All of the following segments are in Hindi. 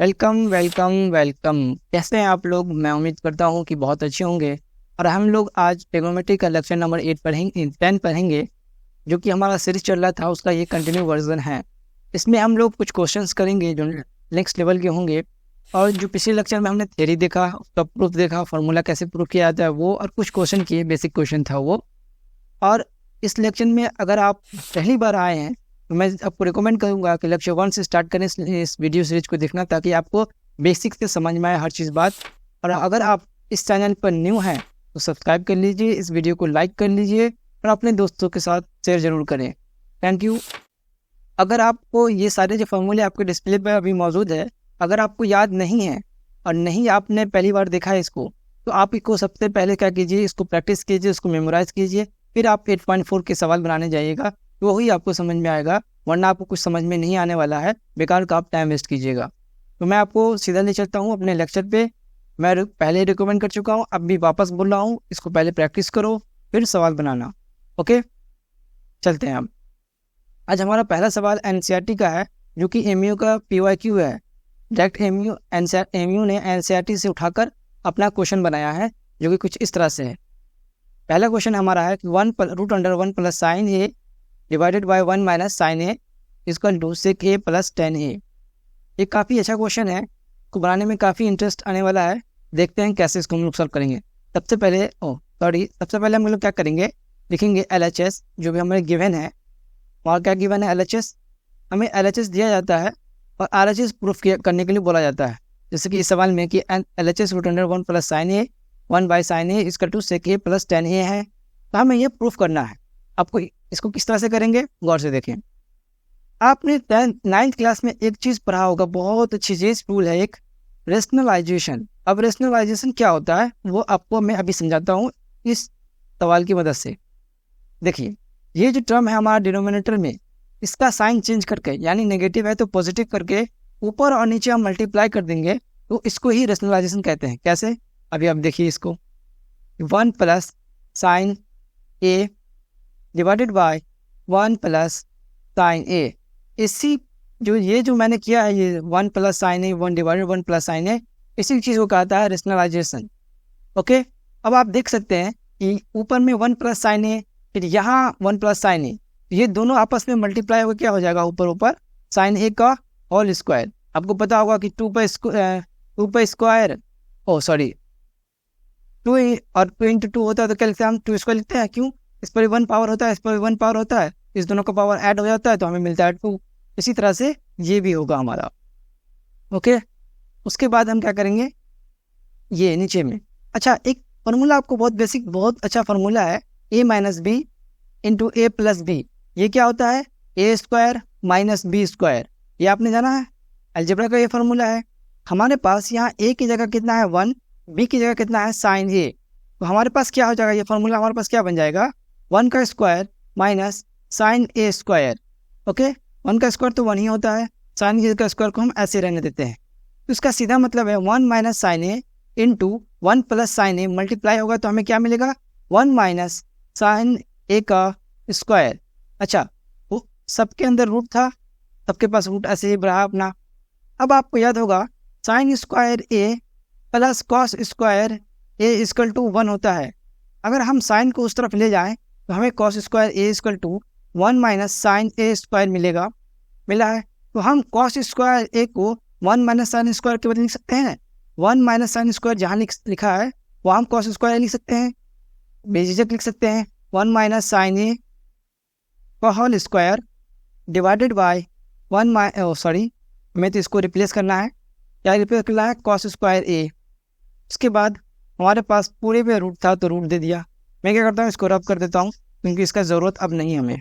Welcome welcome welcome. कैसे हैं आप लोग? मैं उम्मीद करता हूं कि बहुत अच्छे होंगे। और हम लोग आज ट्रिग्नोमेट्री का लेक्चर नंबर 8 पढ़ेंगे, 10 पढ़ेंगे, जो कि हमारा सीरीज चल रहा था उसका ये कंटिन्यू वर्जन है। इसमें हम लोग कुछ क्वेश्चंस करेंगे जो नेक्स्ट लेवल के होंगे। और जो पिछले लेक्चर में हमने थ्योरी देखा, उसका प्रूफ देखा, फार्मूला कैसे प्रूफ किया जाता है वो, और कुछ क्वेश्चन किए, बेसिक क्वेश्चन था वो। और इस लेक्चर में अगर आप पहली बार आए हैं तो मैं आपको रिकमेंड करूंगा कि लेक्चर 1 से स्टार्ट करें इस वीडियो सीरीज को देखना, ताकि आपको बेसिक से समझ में आए हर चीज़ बात। और अगर आप इस चैनल पर न्यू हैं तो सब्सक्राइब कर लीजिए, इस वीडियो को लाइक कर लीजिए और अपने दोस्तों के साथ शेयर ज़रूर करें। Thank you. अगर आपको ये सारे जो फार्मूले आपके डिस्प्ले पर अभी मौजूद है, अगर आपको याद नहीं है और नहीं आपने पहली बार देखा है इसको, तो आप इसको सबसे पहले क्या कीजिए, इसको प्रैक्टिस कीजिए, इसको मेमोराइज कीजिए, फिर आप 8.4 के सवाल बनाने जाइएगा तो वही आपको समझ में आएगा। वरना आपको कुछ समझ में नहीं आने वाला है, बेकार का आप टाइम वेस्ट कीजिएगा। तो मैं आपको सीधा ले चलता हूँ अपने लेक्चर पे। मैं पहले रिकमेंड कर चुका हूँ, अब भी वापस बोल रहा हूँ, इसको पहले प्रैक्टिस करो फिर सवाल बनाना। ओके, चलते हैं। अब आज हमारा पहला सवाल एनसीईआरटी का है, जो कि एमयू का पीवाईक्यू है। डायरेक्ट एमयू ने एनसीईआरटी से उठाकर अपना क्वेश्चन बनाया है, जो कि कुछ इस तरह से है। पहला क्वेश्चन हमारा है कि 1 plus sine A divided by 1 minus sine A equal to sec A plus tan A. ये काफ़ी अच्छा क्वेश्चन है, इसको बनाने में काफ़ी इंटरेस्ट आने वाला है। देखते हैं कैसे इसको हम लोग सॉल्व करेंगे। सबसे पहले हम लोग क्या करेंगे, लिखेंगे LHS जो भी हमें गिवन है। और क्या गिवन है? LHS। हमें LHS दिया जाता है और RHS प्रूफ करने के लिए बोला जाता है। जैसे कि इस सवाल में कि LHS √1 plus sine A 1 by sine A equal to sec A plus tan A है, तो हमें ये प्रूफ करना है। आपको इसको किस तरह से करेंगे, गौर से देखें। आपने 9th क्लास में एक चीज़ पढ़ा होगा, बहुत अच्छी चीज़, टूल है एक, रेशनलाइजेशन। अब रेशनलाइजेशन क्या होता है वो आपको मैं अभी समझाता हूँ इस सवाल की मदद से। देखिए, ये जो टर्म है हमारा डिनोमिनेटर में, इसका साइन चेंज करके, यानी नेगेटिव है तो पॉजिटिव करके ऊपर और नीचे हम मल्टीप्लाई कर देंगे, तो इसको ही रेशनलाइजेशन कहते हैं। कैसे? अभी आप देखिए इसको, 1 plus sine A divided by 1 plus sine A. इसी जो मैंने किया है, ये 1 plus sine A 1 divided 1 plus sine A, इसी चीज़ को कहता है रेशनलाइजेशन। ओके, अब आप देख सकते हैं कि ऊपर में 1 प्लस साइन ए, फिर यहाँ 1 प्लस साइन ए, ये दोनों आपस में मल्टीप्लाई होकर क्या हो जाएगा, ऊपर साइन ए का होल स्क्वायर। आपको पता होगा कि 2 पर स्क्वायर, ओ सॉरी 2 और 2 इंटू 2 होता है तो क्या लिखते हैं हम, 2 स्क्वायर लिखते हैं। क्यों? इस पर 1 पावर होता है, इस पर 1 पावर होता है, इस दोनों का पावर ऐड हो जाता है तो हमें मिलता है 2। इसी तरह से ये भी होगा हमारा। ओके, उसके बाद हम क्या करेंगे, ये नीचे में, अच्छा एक फार्मूला आपको बहुत बेसिक, बहुत अच्छा फार्मूला है, a minus B into A plus B. ये क्या होता है, A square minus B square. ये आपने जाना है, अलजेब्रा का ये फार्मूला है। हमारे पास यहाँ a की जगह कितना है 1, b की जगह कितना है साइन ए, तो हमारे पास क्या हो जाएगा, ये फार्मूला हमारे पास क्या बन जाएगा, 1 का square minus sine A square. Okay, 1 का स्क्वायर तो 1 ही होता है, साइन ए का स्क्वायर को हम ऐसे रहने देते हैं। तो इसका सीधा मतलब है 1 माइनस साइन ए इंटू 1 प्लस साइन ए, मल्टीप्लाई होगा तो हमें क्या मिलेगा, 1 माइनस साइन ए का स्क्वायर। अच्छा, वो सबके अंदर रूट था, सबके पास रूट ऐसे ही रहा अपना। अब आपको याद होगा sine square A plus cos square A equal to 1 होता है। अगर हम साइन को उस तरफ ले जाएं तो हमें cos square A equal to 1 minus sine A square मिला है। तो हम कॉस स्क्वायर ए को 1 माइनस साइन स्क्वायर के बदले लिख सकते हैं। 1 माइनस साइन स्क्वायर जहाँ लिखा है वहाँ हम कॉस स्क्वायर लिख सकते हैं, बेझिझक लिख सकते हैं 1 माइनस साइन ए का होल स्क्वायर डिवाइडेड बाय हमें तो इसको रिप्लेस करना है। क्या रिप्लेस करना है, कॉस स्क्वायर ए। उसके बाद हमारे पास पूरे पे रूट था तो रूट दे दिया। मैं क्या करता हूँ, इसको रब कर देता हूँ क्योंकि इसका ज़रूरत अब नहीं हमें।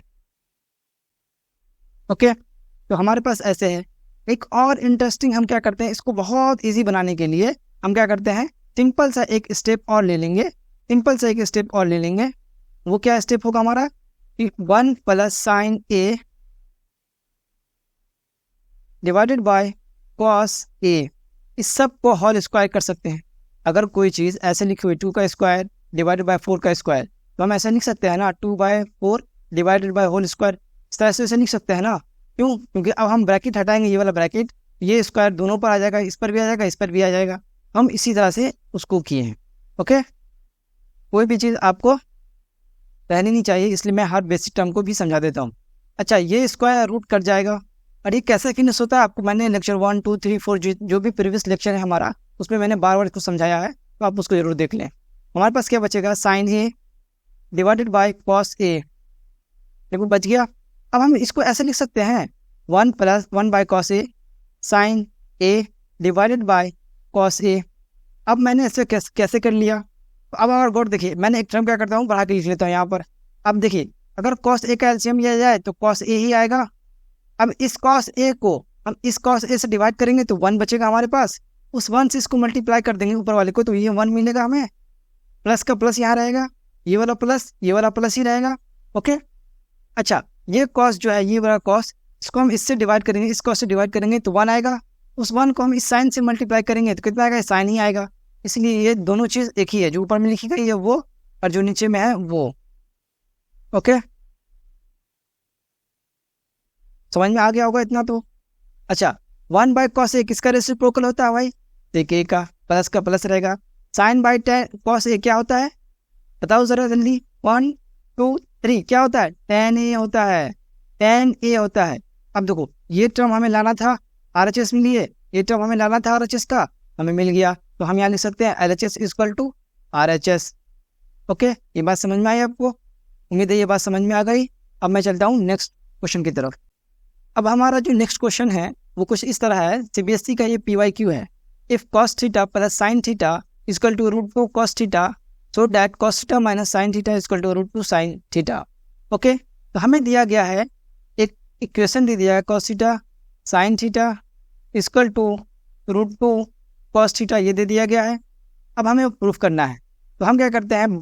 ओके, तो हमारे पास ऐसे है। एक और इंटरेस्टिंग हम क्या करते हैं, इसको बहुत इजी बनाने के लिए हम क्या करते हैं, सिंपल सा एक स्टेप और ले लेंगे। वो क्या स्टेप होगा हमारा, 1 plus sine A divided by cos A. इस सब को होल स्क्वायर कर सकते हैं। अगर कोई चीज़ ऐसे लिखी हुई 2 का स्क्वायर डिवाइडेड बाय 4 का स्क्वायर, तो हम ऐसे लिख सकते हैं ना, 2/4 डिवाइडेड बाय होल स्क्वायर। इस तरह से लिख सकते हैं ना। क्यों? क्योंकि अब हम ब्रैकेट हटाएंगे, ये वाला ब्रैकेट, ये स्क्वायर दोनों पर आ जाएगा, इस पर भी आ जाएगा, इस पर भी आ जाएगा। हम इसी तरह से उसको किए हैं। ओके, कोई भी चीज़ आपको रहनी नहीं चाहिए, इसलिए मैं हर बेसिक टर्म को भी समझा देता हूँ। अच्छा, ये स्क्वायर रूट कट जाएगा। और ये कैसे फिनिश होता है आपको मैंने लेक्चर 1 2 3 4 जो भी प्रीवियस लेक्चर है हमारा, उसमें मैंने बार बार इसको समझाया है, तो आप उसको जरूर देख लें। हमारे पास क्या बचेगा, sine A divided by cos A. देखो बच गया। अब हम इसको ऐसे लिख सकते हैं 1 + 1 by cos A sine A divided by cos A. अब मैंने ऐसे कैसे कर लिया। तो अब अगर गौर देखिए, मैंने एक टर्म क्या करता हूँ बढ़ा के लिख लेता हूँ यहाँ पर। अब देखिए, अगर कॉस ए का एलसीएम लिया जाए तो कॉस ए ही आएगा। अब इस कॉस ए को हम इस कॉस ए से डिवाइड करेंगे तो 1 बचेगा हमारे पास। उस 1 से इसको मल्टीप्लाई कर देंगे ऊपर वाले को, तो ये 1 मिलेगा हमें। प्लस का प्लस यहाँ रहेगा, ये वाला प्लस ही रहेगा। ओके, अच्छा, ये कॉस जो है, ये वाला कॉस, इसको हम इससे डिवाइड करेंगे, इस कॉस से डिवाइड करेंगे तो 1 आएगा। उस 1 को हम इस साइन से मल्टीप्लाई करेंगे तो कितना आएगा, साइन ही आएगा। इसलिए ये दोनों चीज़ एक ही है, जो ऊपर में लिखी गई है वो और जो नीचे में है वो। ओके, समझ में आ गया होगा इतना तो। अच्छा, 1 बाय कॉस ए किसका रेसिप्रोकल होता है भाई, देखिए ए का, प्लस का प्लस रहेगा। Sign by ten cos A क्या होता है, बताओ ज़रा जल्दी। 1 2 3 क्या होता है, tan ए होता है, tan ए होता है। अब देखो, ये टर्म हमें लाना था RHS में लिए, ये टर्म हमें लाना था RHS का, हमें मिल गया। तो हम यहाँ लिख सकते हैं LHS = RHS। ओके, ये बात समझ में आई आपको, उम्मीद है ये बात समझ में आ गई। अब मैं चलता हूँ नेक्स्ट क्वेश्चन की तरफ। अब हमारा जो नेक्स्ट क्वेश्चन है वो कुछ इस तरह है, CBSE का ये PYQ है। If cos theta plus sine theta = √2 cos theta, so that cos theta minus sine theta = √2 sine theta. Okay, तो हमें दिया गया है एक इक्वेशन दे दिया है, cos theta sine theta = √2 cos theta, ये दे दिया गया है। अब हमें प्रूफ करना है, तो हम क्या करते हैं,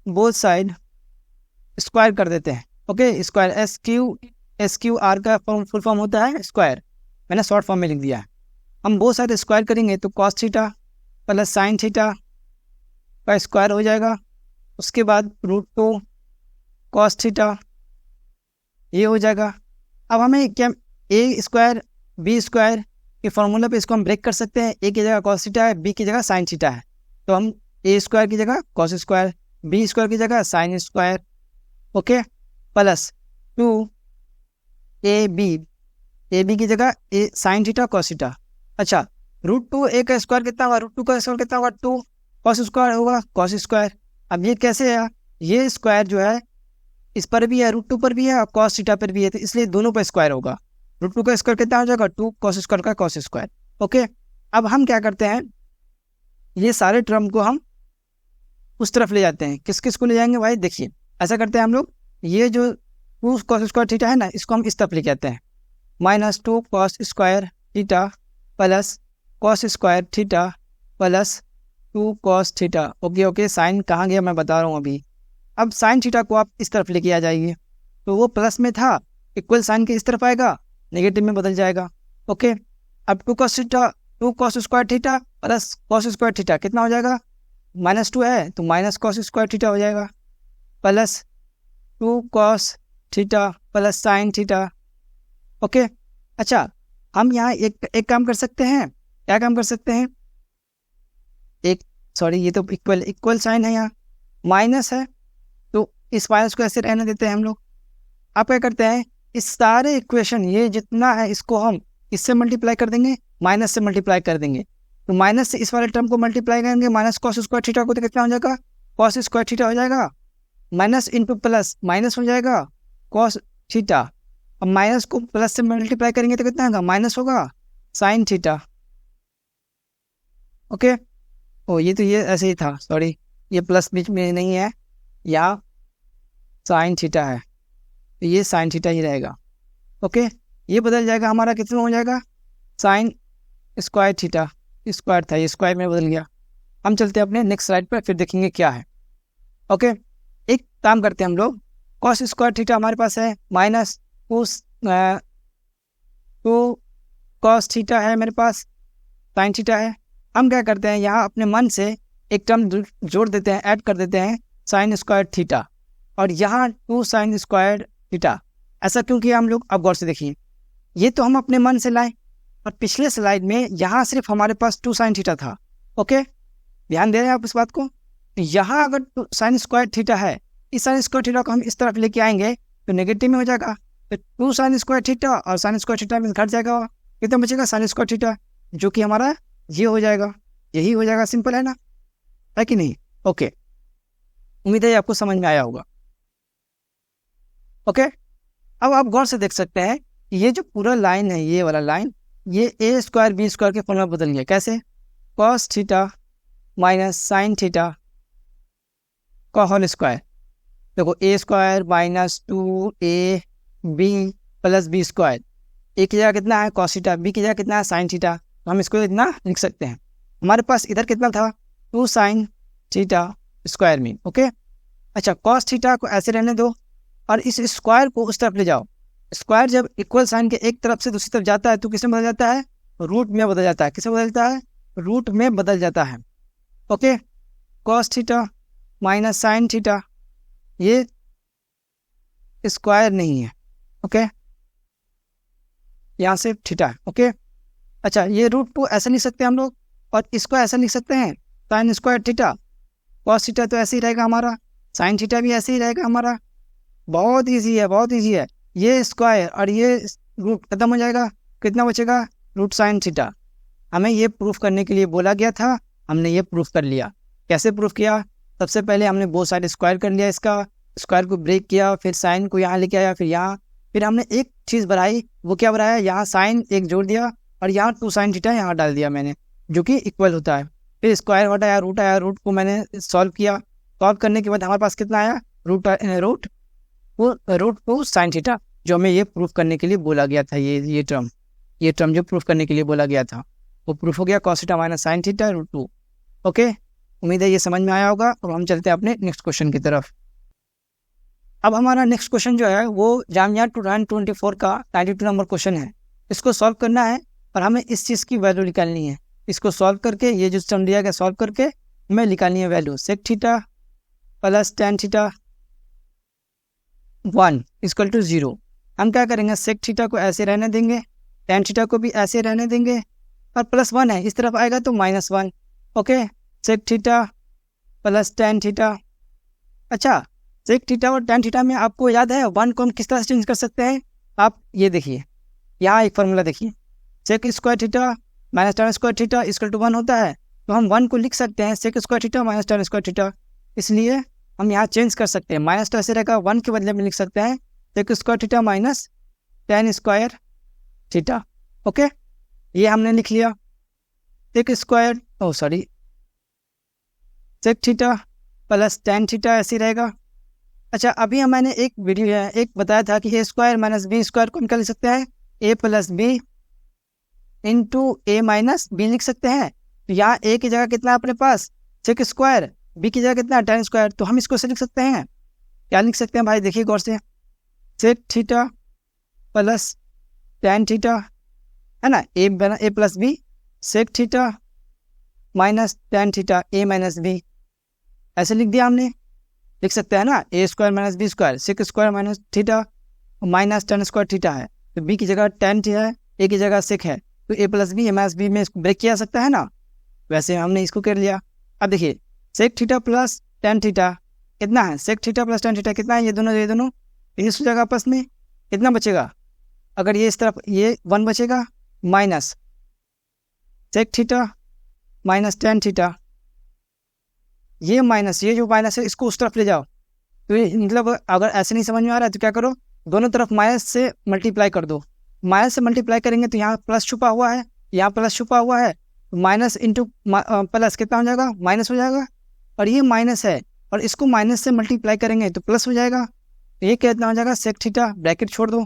बोथ साइड स्क्वायर कर देते हैं। ओके, स्क्वायर SQR का फुल फॉर्म होता है स्क्वायर, मैंने शॉर्ट फॉर्म में लिख दिया है। हम बोथ साइड स्क्वायर करेंगे तो cos theta plus sine theta का स्क्वायर हो जाएगा। उसके बाद √2 cos थीटा ये हो जाएगा। अब हमें क्या, A² B² के फॉर्मूला पे इसको हम ब्रेक कर सकते हैं। A की जगह cos थीटा है, B की जगह साइन थीटा है, तो हम A² की जगह cos स्क्वायर, B² की जगह sine square. Okay, plus 2AB की जगह ए साइन थीटा cos थीटा। अच्छा, √2 A का स्क्वायर कितना होगा, √2 का स्क्वायर कितना होगा, 2 cos स्क्वायर होगा cos स्क्वायर। अब ये कैसे है, ये स्क्वायर जो है इस पर भी है, √2 पर भी है और cos थीटा पर भी है, तो इसलिए दोनों पर स्क्वायर होगा। √2 का स्क्वायर कितना हो जाएगा, 2 cos स्क्वायर का cos स्क्वायर। ओके, अब हम क्या करते हैं, ये सारे टर्म को हम उस तरफ ले जाते हैं। किस किस को ले जाएंगे भाई, देखिए ऐसा करते हैं हम लोग, ये जो 2 cos स्क्वायर थीटा है ना, इसको हम इस तरफ लेके आते हैं, -2 cos square theta plus cos square theta plus 2 cos theta. Okay, sine कहाँ गया मैं बता रहा हूँ अभी। अब साइन थीटा को आप इस तरफ लेके आ जाइए, तो वो प्लस में था, इक्वल साइन के इस तरफ आएगा, नेगेटिव में बदल जाएगा। ओके, अब 2 cos square theta plus cos square theta कितना हो जाएगा, -2 है तो माइनस cos स्क्वायर थीटा हो जाएगा, plus 2 cos theta plus sine theta. Okay, अच्छा, हम यहाँ एक काम कर सकते हैं, क्या काम कर सकते हैं, ये तो इक्वल साइन है, यहाँ माइनस है तो इस माइनस को ऐसे रहने देते हैं हम लोग। आप क्या करते हैं, इस सारे इक्वेशन ये जितना है इसको हम इससे मल्टीप्लाई कर देंगे, माइनस से मल्टीप्लाई कर देंगे, तो माइनस से इस वाले टर्म को मल्टीप्लाई करेंगे, माइनस cos स्क्वायर थीटा को तो कितना हो जाएगा, cos स्क्वायर थीटा हो जाएगा, माइनस इंटू प्लस माइनस हो जाएगा cos थीटा। अब माइनस को प्लस से मल्टीप्लाई करेंगे तो कितना होगा, माइनस होगा साइन थीटा। ओके, ये तो ये ऐसे ही था, सॉरी ये प्लस बीच में नहीं है, या साइन थीटा है तो ये साइन थीटा ही रहेगा। ओके, ये बदल जाएगा हमारा, कितना हो जाएगा, साइन स्क्वायर थीटा, स्क्वायर था ये स्क्वायर में बदल गया। हम चलते हैं अपने नेक्स्ट स्लाइड पर, फिर देखेंगे क्या है। ओके, एक काम करते हैं हम लोग, cos स्क्वायर थीटा हमारे पास है, माइनस 2 cos थीटा है मेरे पास, साइन थीटा है। हम क्या करते हैं, यहाँ अपने मन से एक टर्म जोड़ देते हैं, ऐड कर देते हैं, साइन स्क्वायर थीटा, और यहाँ 2 साइन स्क्वायर थीटा। ऐसा क्यों किया हम लोग, अब गौर से देखिए, ये तो हम अपने मन से लाए, और पिछले स्लाइड में यहाँ सिर्फ हमारे पास 2 sin थीटा था। ओके, ध्यान दे रहे हैं आप इस बात को। यहाँ अगर 2 sin स्क्वायर थीटा है, इस sin स्क्वायर थीटा को हम इस तरफ लेके आएंगे तो नेगेटिव में हो जाएगा, तो 2 sin स्क्वायर थीटा और sin स्क्वायर थीटा में घट जाएगा, कितना बचेगा sin स्क्वायर थीटा, जो कि हमारा ये हो जाएगा, यही हो जाएगा। सिंपल है ना, है कि नहीं? ओके, उम्मीद है आपको समझ में आया होगा। ओके, अब आप गौर से देख सकते हैं ये जो पूरा लाइन है, ये वाला लाइन, ये a स्क्वायर b स्क्वायर के फॉर्मूला बदल गया। कैसे? cos theta minus sine theta का होल स्क्वायर। देखो a square minus 2ab plus b square, a की जगह कितना है cos थीटा, b की जगह कितना है साइन थीटा, तो हम इसको इतना लिख सकते हैं। हमारे पास इधर कितना था 2 sin थीटा स्क्वायर में। ओके, अच्छा, cos थीटा को ऐसे रहने दो और इस स्क्वायर को उस तरफ ले जाओ। स्क्वायर जब इक्वल साइन के एक तरफ से दूसरी तरफ जाता है तो किसमें बदल जाता है? रूट में बदल जाता है। किसमें बदल जाता है? रूट में बदल जाता है। Okay, cos theta minus sine theta, ये स्क्वायर नहीं है। ओके, यहाँ से थीटा है। ओके, अच्छा, ये √2 ऐसे लिख सकते हैं हम लोग, और इसको ऐसे लिख सकते हैं sine square theta. cos theta तो ऐसे ही रहेगा हमारा, साइन थीटा भी ऐसे ही रहेगा हमारा। बहुत ईजी है, बहुत ईजी है। ये स्क्वायर और ये रूट खत्म हो जाएगा, कितना बचेगा? Root sine theta. हमें ये प्रूफ करने के लिए बोला गया था, हमने ये प्रूफ कर लिया। कैसे प्रूफ किया? सबसे पहले हमने बोथ साइड स्क्वायर कर लिया, इसका स्क्वायर को ब्रेक किया, फिर साइन को यहाँ लेके आया, फिर यहाँ, फिर हमने एक चीज़ बढ़ाई। वो क्या बढ़ाया? यहाँ साइन एक जोड़ दिया और यहाँ 2 sin थीटा यहाँ डाल दिया मैंने, जो कि इक्वल होता है। फिर स्क्वायर हटाया, रूट आया, रूट को मैंने सॉल्व किया। सॉल्व करने के बाद हमारे पास कितना आया? रूट 2 sin थीटा, जो हमें ये प्रूफ करने के लिए बोला गया था। ये टर्म जो प्रूफ करने के लिए बोला गया था वो प्रूफ हो गया, cos theta minus sine theta √2। Okay, उम्मीद है ये समझ में आया होगा। और हम चलते हैं अपने नेक्स्ट क्वेश्चन की तरफ। अब हमारा नेक्स्ट क्वेश्चन जो है वो जामिया 2024 का 92 नंबर क्वेश्चन है। इसको सॉल्व करना है और हमें इस चीज़ की वैल्यू निकालनी है। इसको सॉल्व करके, ये जो टर्म दिया गया सॉल्व करके हमें निकालनी है value. Sec theta plus tan theta 1 = 0। हम क्या करेंगे? सेक थीटा को ऐसे रहने देंगे, tan थीटा को भी ऐसे रहने देंगे, और +1 है, इस तरफ आएगा तो -1। Okay, sec theta plus tan theta. अच्छा, सेक थीटा और tan थीटा में आपको याद है 1 को हम किस तरह से चेंज कर सकते हैं? आप ये देखिए, यहाँ एक फार्मूला देखिए, sec square theta minus tan square theta = 1 होता है, तो हम 1 को लिख सकते हैं sec square theta minus tan square theta. इसलिए हम यहाँ चेंज कर सकते हैं, माइनस तो ऐसे रहेगा, 1 के बदले में लिख सकते हैं sec square theta minus tan square theta. Okay, ये हमने लिख लिया। Sec theta plus tan theta ऐसे रहेगा। अच्छा, अभी मैंने एक बताया था कि a square minus b square को हम क्या लिख सकते हैं? a plus b into a minus b लिख सकते हैं। तो यहाँ a की जगह कितना है अपने पास? सेक स्क्वायर, b की जगह कितना है? tan square. तो हम इसको से लिख सकते हैं, क्या लिख सकते हैं भाई? देखिए गौर से, sec theta plus tan theta, है ना, a plus b, sec theta minus tan theta a minus b, ऐसे लिख दिया हमने। लिख सकते हैं ना, a square minus b square, sec square minus theta minus tan square theta है, तो b की जगह tan है, a की जगह सेक है, तो a plus b, a minus b में इसको ब्रेक किया सकता है ना, वैसे हमने इसको कर लिया। अब देखिए, sec theta plus tan theta कितना है? Sec theta plus tan theta कितना है? ये दोनों इस जगह आपस में कितना बचेगा? अगर ये इस तरफ, ये 1 बचेगा, minus sec theta minus tan theta, ये माइनस, ये जो माइनस है इसको उस तरफ ले जाओ। तो ये मतलब अगर ऐसे नहीं समझ में आ रहा है तो क्या करो? दोनों तरफ माइनस से मल्टीप्लाई कर दो। माइनस से मल्टीप्लाई करेंगे तो यहाँ प्लस छुपा हुआ है, यहाँ प्लस छुपा हुआ है, माइनस इंटू प्लस कितना हो जाएगा? माइनस हो जाएगा। और ये माइनस है और इसको माइनस से मल्टीप्लाई करेंगे तो प्लस हो जाएगा। तो ये कितना हो जाएगा? सेक थीटा, ब्रैकेट छोड़ दो,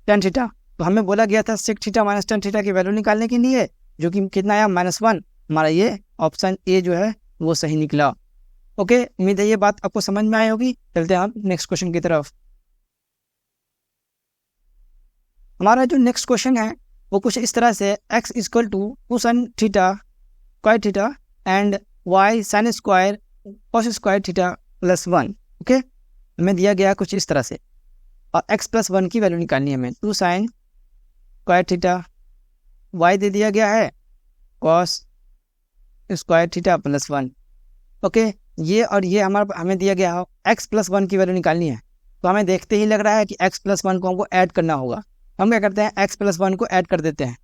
tan थीटा। तो हमें बोला गया था sec theta minus tan theta की वैल्यू निकालने के लिए, जो कि कितना आया? -1। हमारा ये ऑप्शन ए जो है वो सही निकला। ओके, उम्मीद है ये बात आपको समझ में आई होगी। चलते हैं आप नेक्स्ट क्वेश्चन की तरफ। हमारा जो नेक्स्ट क्वेश्चन है वो कुछ इस तरह से, x = 2 sin theta square theta and y sin square cos square theta +1। Okay, हमें दिया गया कुछ इस तरह से, और x + 1 की वैल्यू निकालनी है हमें। 2 sin square theta, why they दिया गया है cos square theta plus 1। Okay, ये और ये हमें दिया गया है एक्स प्लस 1 की वैल्यू निकालनी है। तो हमें देखते ही लग रहा है कि एक्स प्लस 1 को हमको ऐड करना होगा। हम क्या करते हैं, एक्स प्लस 1 को ऐड कर देते हैं,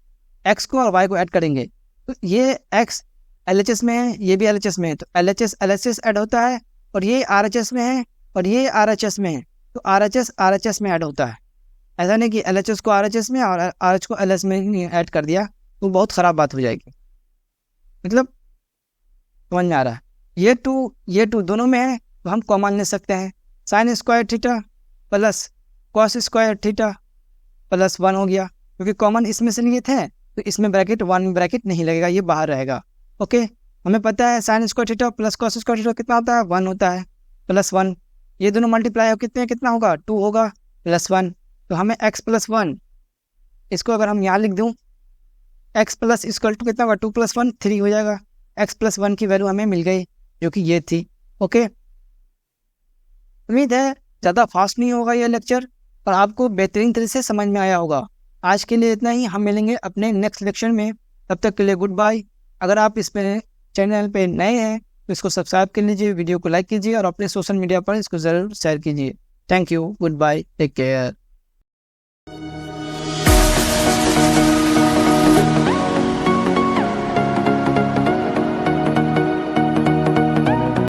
एक्स को और वाई को ऐड करेंगे। तो ये एक्स LHS में है, ये भी LHS में है, तो LHS ऐड होता है, और ये RHS में है और ये RHS में है, तो RHS में ऐड होता है। ऐसा नहीं कि LHS को RHS में और RH को LS में ऐड कर दिया, तो बहुत ख़राब बात हो जाएगी। मतलब समझ में आ रहा है? ये टू दोनों में है, तो हम कॉमन ले सकते हैं। Sine square theta plus cos square theta plus 1 हो गया, क्योंकि कॉमन इसमें से लिए थे, तो इसमें ब्रैकेट 1 ब्रैकेट नहीं लगेगा, ये बाहर रहेगा। ओके, हमें पता है sine square theta plus cos square theta कितना होता है, 1 होता है, प्लस 1। ये दोनों मल्टीप्लाई हो कितना होगा, 2 होगा, प्लस 1। तो हमें x प्लस 1, इसको अगर हम यहाँ लिख दूँ, x प्लस इक्वल टू कितना होगा, 2 प्लस 1 3 हो जाएगा। x प्लस 1 की वैल्यू हमें मिल गई, जो कि ये थी। ओके, उम्मीद है ज़्यादा फास्ट नहीं होगा ये लेक्चर, और आपको बेहतरीन तरह से समझ में आया होगा। आज के लिए इतना ही, हम मिलेंगे अपने नेक्स्ट लेक्चर में। तब तक के लिए गुड बाय। अगर आप इस पे चैनल पे नए हैं तो इसको सब्सक्राइब कर लीजिए, वीडियो को लाइक कीजिए और अपने सोशल मीडिया पर इसको ज़रूर शेयर कीजिए। Thank you, good bye, take care.